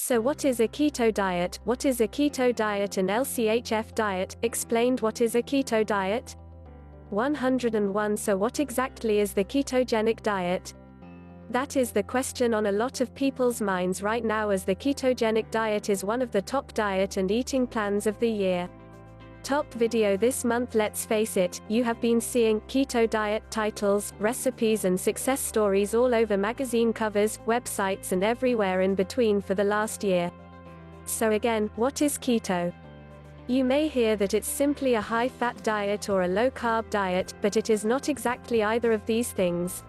So what is a keto diet? What is a keto diet and LCHF diet? Explained. What is a keto diet? 101. So what exactly is the ketogenic diet? That is the question on a lot of people's minds right now, as the ketogenic diet is one of the top diet and eating plans of the year. Top video this month. Let's face it, you have been seeing keto diet titles, recipes and success stories all over magazine covers, websites and everywhere in between for the last year. So again, what is keto? You may hear that it's simply a high-fat diet or a low-carb diet, but it is not exactly either of these things.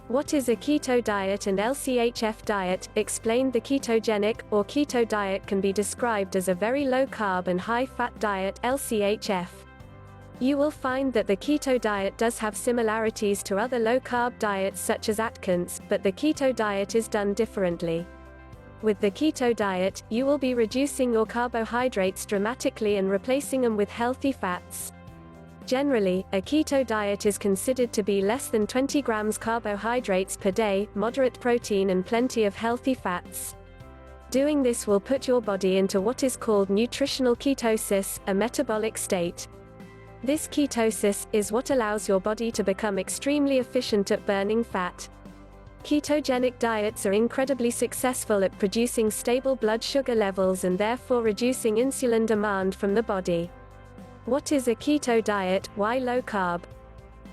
What is a keto diet and LCHF diet? Explained. The ketogenic, or keto diet, can be described as a very low-carb and high-fat diet, LCHF. You will find that the keto diet does have similarities to other low-carb diets such as Atkins, but the keto diet is done differently. With the keto diet, you will be reducing your carbohydrates dramatically and replacing them with healthy fats. Generally, a keto diet is considered to be less than 20 grams carbohydrates per day, moderate protein and plenty of healthy fats. Doing this will put your body into what is called nutritional ketosis, a metabolic state. This ketosis is what allows your body to become extremely efficient at burning fat. Ketogenic diets are incredibly successful at producing stable blood sugar levels and therefore reducing insulin demand from the body. What is a keto diet? Why low carb?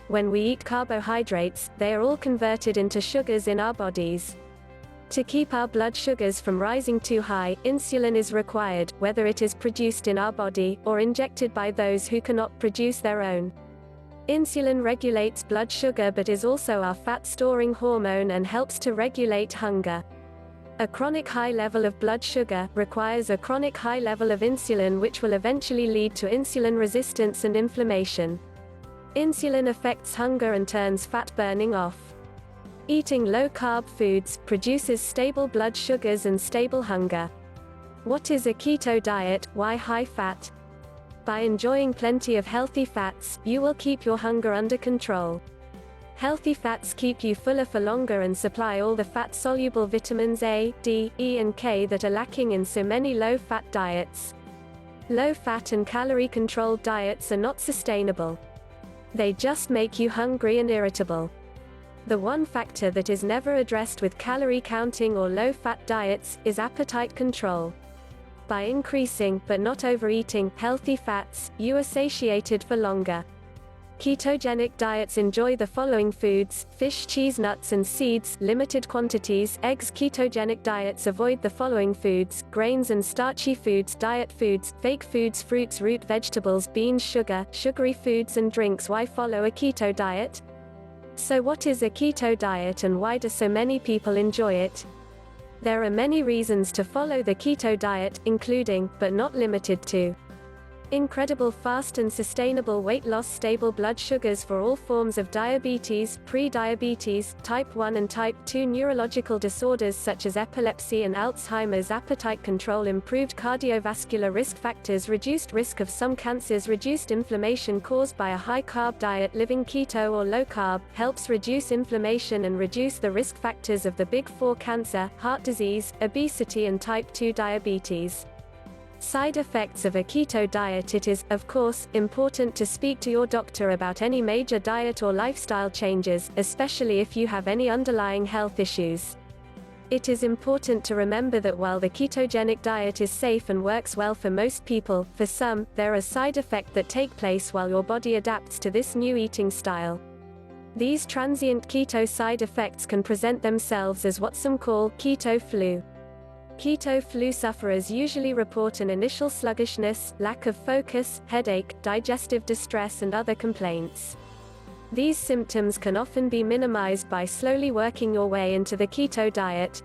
When we eat carbohydrates, they are all converted into sugars in our bodies. To keep our blood sugars from rising too high, insulin is required, whether it is produced in our body, or injected by those who cannot produce their own. Insulin regulates blood sugar but is also our fat-storing hormone and helps to regulate hunger. A chronic high level of blood sugar requires a chronic high level of insulin, which will eventually lead to insulin resistance and inflammation. Insulin affects hunger and turns fat burning off. Eating low-carb foods produces stable blood sugars and stable hunger. What is a keto diet? Why high fat? By enjoying plenty of healthy fats, you will keep your hunger under control. Healthy fats keep you fuller for longer and supply all the fat-soluble vitamins A, D, E and K that are lacking in so many low-fat diets. Low-fat and calorie-controlled diets are not sustainable. They just make you hungry and irritable. The one factor that is never addressed with calorie counting or low-fat diets is appetite control. By increasing, but not overeating, healthy fats, you are satiated for longer. Ketogenic diets enjoy the following foods: fish, cheese, nuts and seeds, limited quantities, eggs. Ketogenic diets avoid the following foods: grains and starchy foods, diet foods, fake foods, fruits, root vegetables, beans, sugar, sugary foods and drinks. Why follow a keto diet? So what is a keto diet and why do so many people enjoy it? There are many reasons to follow the keto diet, including, but not limited to, incredible fast and sustainable weight loss, stable blood sugars for all forms of diabetes, pre-diabetes, type 1 and type 2 neurological disorders such as epilepsy and Alzheimer's, appetite control, improved cardiovascular risk factors, reduced risk of some cancers, reduced inflammation caused by a high-carb diet. Living keto or low-carb helps reduce inflammation and reduce the risk factors of the big four: cancer, heart disease, obesity and type 2 diabetes. Side effects of a keto diet. It is, of course, important to speak to your doctor about any major diet or lifestyle changes, especially if you have any underlying health issues. It is important to remember that while the ketogenic diet is safe and works well for most people, for some, there are side effects that take place while your body adapts to this new eating style. These transient keto side effects can present themselves as what some call keto flu. Keto flu sufferers usually report an initial sluggishness, lack of focus, headache, digestive distress and other complaints. These symptoms can often be minimized by slowly working your way into the keto diet.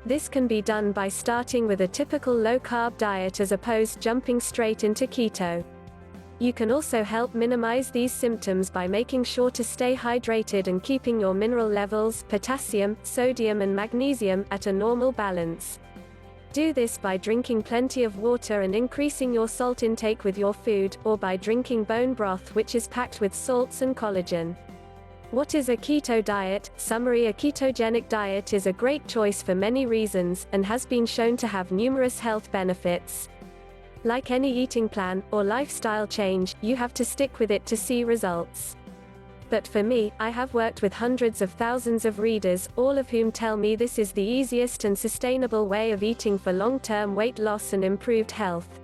This can be done by starting with a typical low-carb diet as opposed jumping straight into keto. You can also help minimize these symptoms by making sure to stay hydrated and keeping your mineral levels, potassium, sodium and magnesium, at a normal balance. Do this by drinking plenty of water and increasing your salt intake with your food, or by drinking bone broth, which is packed with salts and collagen. What is a keto diet? Summary: a ketogenic diet is a great choice for many reasons, and has been shown to have numerous health benefits. Like any eating plan, or lifestyle change, you have to stick with it to see results. But for me, I have worked with hundreds of thousands of readers, all of whom tell me this is the easiest and sustainable way of eating for long-term weight loss and improved health.